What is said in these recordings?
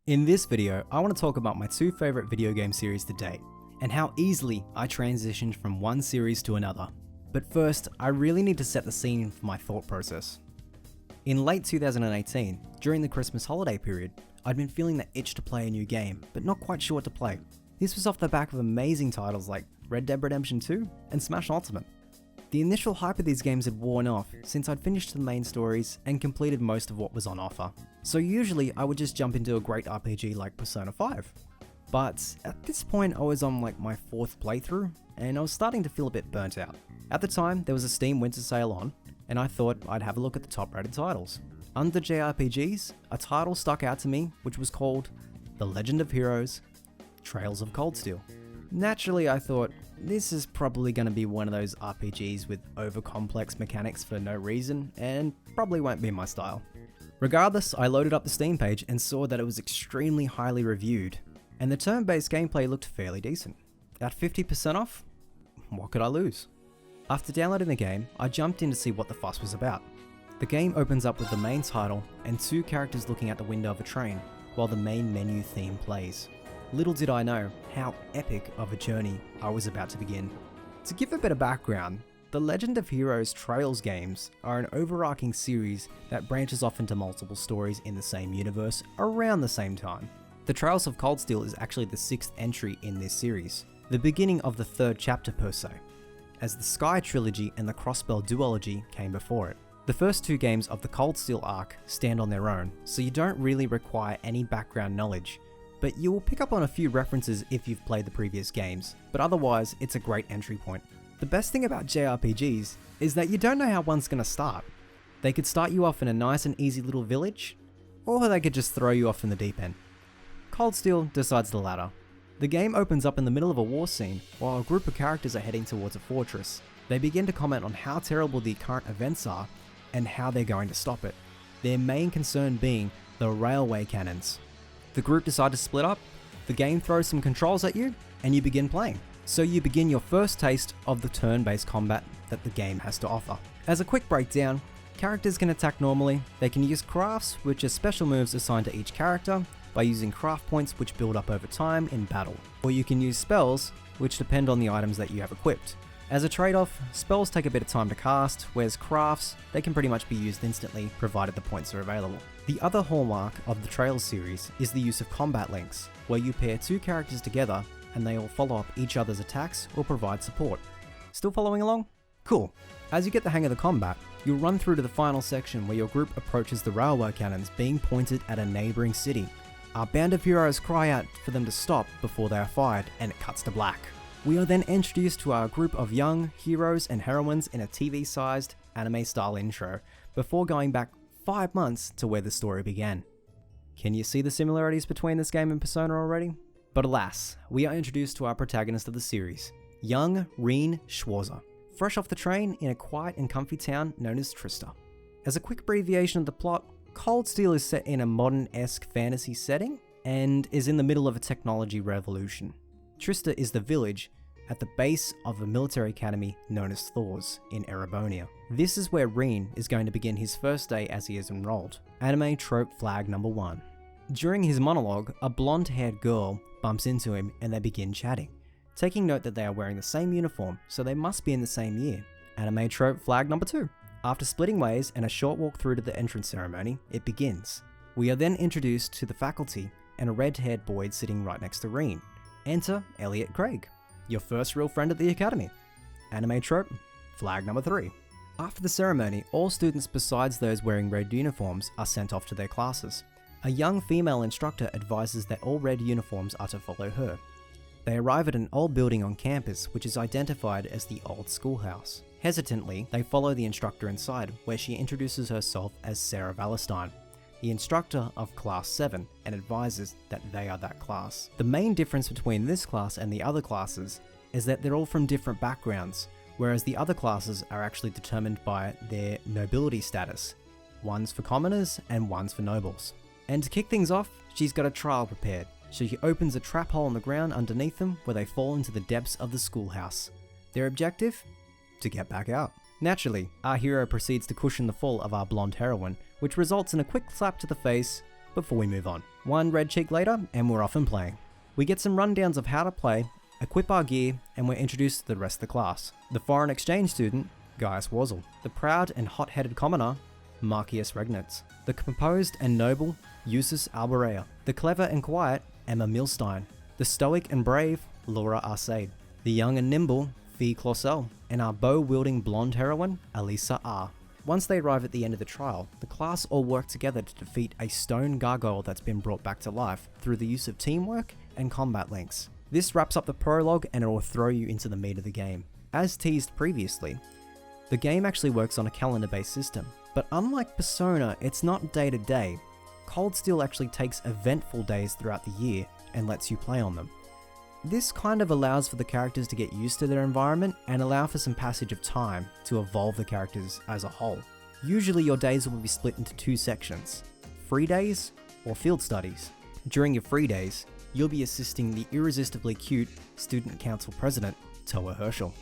In this video, I want to talk about my two favorite video game series to date, and how easily I transitioned from one series to another. But first, I really need to set the scene for my thought process. In late 2018, during the Christmas holiday period, I'd been feeling the itch to play a new game, but not quite sure what to play. This was off the back of amazing titles like Red Dead Redemption 2 and Smash Ultimate. The initial hype of these games had worn off since I'd finished the main stories and completed most of what was on offer. So usually I would just jump into a great RPG like Persona 5. But at this point I was on like my fourth playthrough and I was starting to feel a bit burnt out. At the time there was a Steam winter sale on and I thought I'd have a look at the top rated titles. Under JRPGs, a title stuck out to me which was called The Legend of Heroes: Trails of Cold Steel. Naturally I thought, this is probably going to be one of those RPGs with over-complex mechanics for no reason, and probably won't be my style. Regardless, I loaded up the Steam page and saw that it was extremely highly reviewed, and the turn-based gameplay looked fairly decent. At 50% off, what could I lose? After downloading the game, I jumped in to see what the fuss was about. The game opens up with the main title and two characters looking out the window of a train, while the main menu theme plays. Little did I know how epic of a journey I was about to begin. To give a bit of background, the Legend of Heroes Trails games are an overarching series that branches off into multiple stories in the same universe around the same time. The Trails of Cold Steel is actually the sixth entry in this series, the beginning of the third chapter per se, as the Sky Trilogy and the Crossbell Duology came before it. The first two games of the Cold Steel arc stand on their own, so you don't really require any background knowledge, but you will pick up on a few references if you've played the previous games, but otherwise it's a great entry point. The best thing about JRPGs is that you don't know how one's going to start. They could start you off in a nice and easy little village, or they could just throw you off in the deep end. Cold Steel decides the latter. The game opens up in the middle of a war scene while a group of characters are heading towards a fortress. They begin to comment on how terrible the current events are and how they're going to stop it, their main concern being the railway cannons. The group decide to split up, the game throws some controls at you, and you begin playing. So you begin your first taste of the turn-based combat that the game has to offer. As a quick breakdown, characters can attack normally, they can use crafts, which are special moves assigned to each character, by using craft points which build up over time in battle. Or you can use spells, which depend on the items that you have equipped. As a trade-off, spells take a bit of time to cast, whereas crafts, they can pretty much be used instantly, provided the points are available. The other hallmark of the Trails series is the use of combat links, where you pair two characters together and they all follow up each other's attacks or provide support. Still following along? Cool. As you get the hang of the combat, you'll run through to the final section where your group approaches the railway cannons being pointed at a neighbouring city. Our band of heroes cry out for them to stop before they are fired, and it cuts to black. We are then introduced to our group of young heroes and heroines in a TV-sized, anime-style intro, before going back 5 months to where the story began. Can you see the similarities between this game and Persona already? But alas, we are introduced to our protagonist of the series, young Rean Schwarzer, fresh off the train in a quiet and comfy town known as Trista. As a quick abbreviation of the plot, Cold Steel is set in a modern-esque fantasy setting and is in the middle of a technology revolution. Trista is the village at the base of a military academy known as Thor's in Erebonia. This is where Rean is going to begin his first day as he is enrolled. Anime trope flag number 1. During his monologue, a blonde-haired girl bumps into him and they begin chatting, taking note that they are wearing the same uniform, so they must be in the same year. Anime trope flag number 2. After splitting ways and a short walk through to the entrance ceremony, it begins. We are then introduced to the faculty and a red-haired boy sitting right next to Rean. Enter Elliot Craig, your first real friend at the academy. Anime trope, flag number 3. After the ceremony, all students besides those wearing red uniforms are sent off to their classes. A young female instructor advises that all red uniforms are to follow her. They arrive at an old building on campus which is identified as the old schoolhouse. Hesitantly, they follow the instructor inside, where she introduces herself as Sarah Valestein, the instructor of Class VII, and advises that they are that class. The main difference between this class and the other classes is that they're all from different backgrounds, whereas the other classes are actually determined by their nobility status. One's for commoners and one's for nobles. And to kick things off, she's got a trial prepared. She opens a trap hole in the ground underneath them where they fall into the depths of the schoolhouse. Their objective? To get back out. Naturally, our hero proceeds to cushion the fall of our blonde heroine, which results in a quick slap to the face before we move on. One red cheek later, and we're off and playing. We get some rundowns of how to play, equip our gear, and we're introduced to the rest of the class. The foreign exchange student, Rean Schwarzer. The proud and hot-headed commoner, Marcius Regnitz. The composed and noble, Eustace Alborea. The clever and quiet, Emma Milstein. The stoic and brave, Laura Arcade. The young and nimble, Fee Clausel. And our bow-wielding blonde heroine, Elisa R. Once they arrive at the end of the trial, the class all work together to defeat a stone gargoyle that's been brought back to life through the use of teamwork and combat links. This wraps up the prologue and it will throw you into the meat of the game. As teased previously, the game actually works on a calendar-based system, but unlike Persona, it's not day to day. Cold Steel actually takes eventful days throughout the year and lets you play on them. This kind of allows for the characters to get used to their environment and allow for some passage of time to evolve the characters as a whole. Usually your days will be split into two sections, free days or field studies. During your free days, you'll be assisting the irresistibly cute Student Council President, Toa Herschel,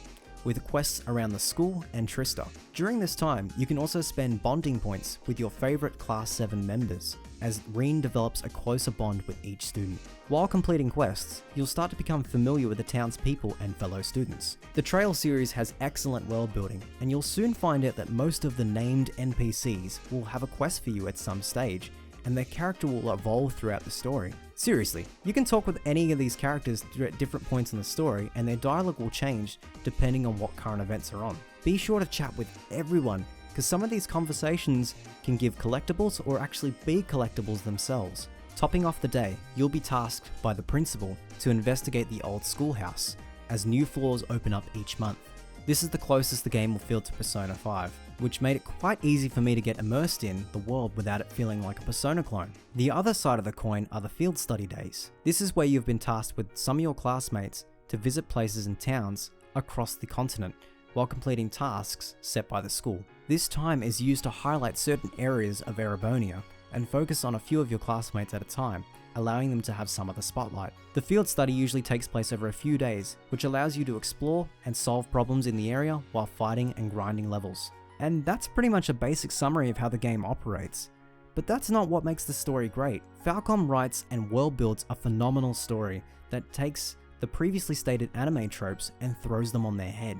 with quests around the school and Trista. During this time, you can also spend bonding points with your favourite Class VII members, as Rean develops a closer bond with each student. While completing quests, you'll start to become familiar with the town's people and fellow students. The Trail series has excellent world building, and you'll soon find out that most of the named NPCs will have a quest for you at some stage, and their character will evolve throughout the story. Seriously, you can talk with any of these characters at different points in the story, and their dialogue will change depending on what current events are on. Be sure to chat with everyone, because some of these conversations can give collectibles or actually be collectibles themselves. Topping off the day, you'll be tasked by the principal to investigate the old schoolhouse, as new floors open up each month. This is the closest the game will feel to Persona 5, which made it quite easy for me to get immersed in the world without it feeling like a Persona clone. The other side of the coin are the field study days. This is where you've been tasked with some of your classmates to visit places and towns across the continent while completing tasks set by the school. This time is used to highlight certain areas of Erebonia and focus on a few of your classmates at a time, allowing them to have some of the spotlight. The field study usually takes place over a few days, which allows you to explore and solve problems in the area while fighting and grinding levels. And that's pretty much a basic summary of how the game operates. But that's not what makes the story great. Falcom writes and world builds a phenomenal story that takes the previously stated anime tropes and throws them on their head.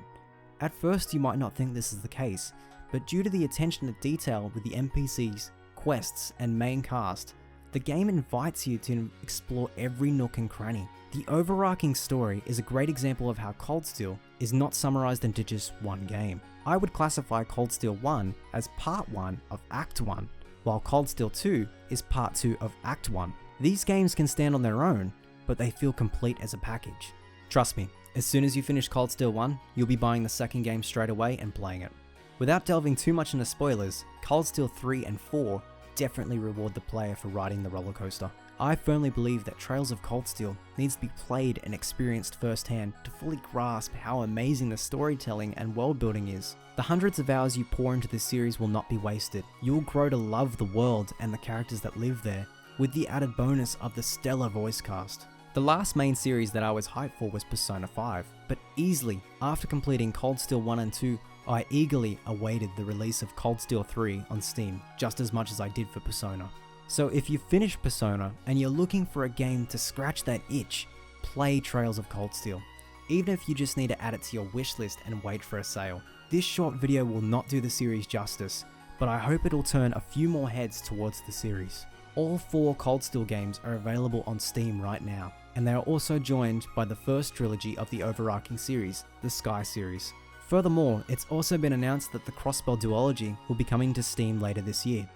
At first you might not think this is the case, but due to the attention to detail with the NPCs, quests, and main cast, the game invites you to explore every nook and cranny. The overarching story is a great example of how Cold Steel is not summarized into just one game. I would classify Cold Steel 1 as Part 1 of Act 1, while Cold Steel 2 is Part 2 of Act 1. These games can stand on their own, but they feel complete as a package. Trust me, as soon as you finish Cold Steel 1, you'll be buying the second game straight away and playing it. Without delving too much into spoilers, Cold Steel 3 and 4 definitely reward the player for riding the roller coaster. I firmly believe that Trails of Cold Steel needs to be played and experienced firsthand to fully grasp how amazing the storytelling and world building is. The hundreds of hours you pour into this series will not be wasted. You'll grow to love the world and the characters that live there, with the added bonus of the stellar voice cast. The last main series that I was hyped for was Persona 5, but easily, after completing Cold Steel 1 and 2, I eagerly awaited the release of Cold Steel 3 on Steam, just as much as I did for Persona. So if you finished Persona and you're looking for a game to scratch that itch, play Trails of Cold Steel, even if you just need to add it to your wish list and wait for a sale. This short video will not do the series justice, but I hope it'll turn a few more heads towards the series. All 4 Cold Steel games are available on Steam right now, and they are also joined by the first trilogy of the overarching series, the Sky series. Furthermore, it's also been announced that the Crossbell duology will be coming to Steam later this year,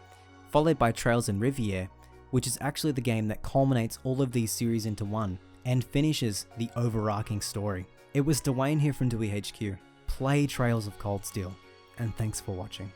followed by Trails and Riviere, which is actually the game that culminates all of these series into one, and finishes the overarching story. It was Dwayne here from DewyHQ. Play Trails of Cold Steel, and thanks for watching.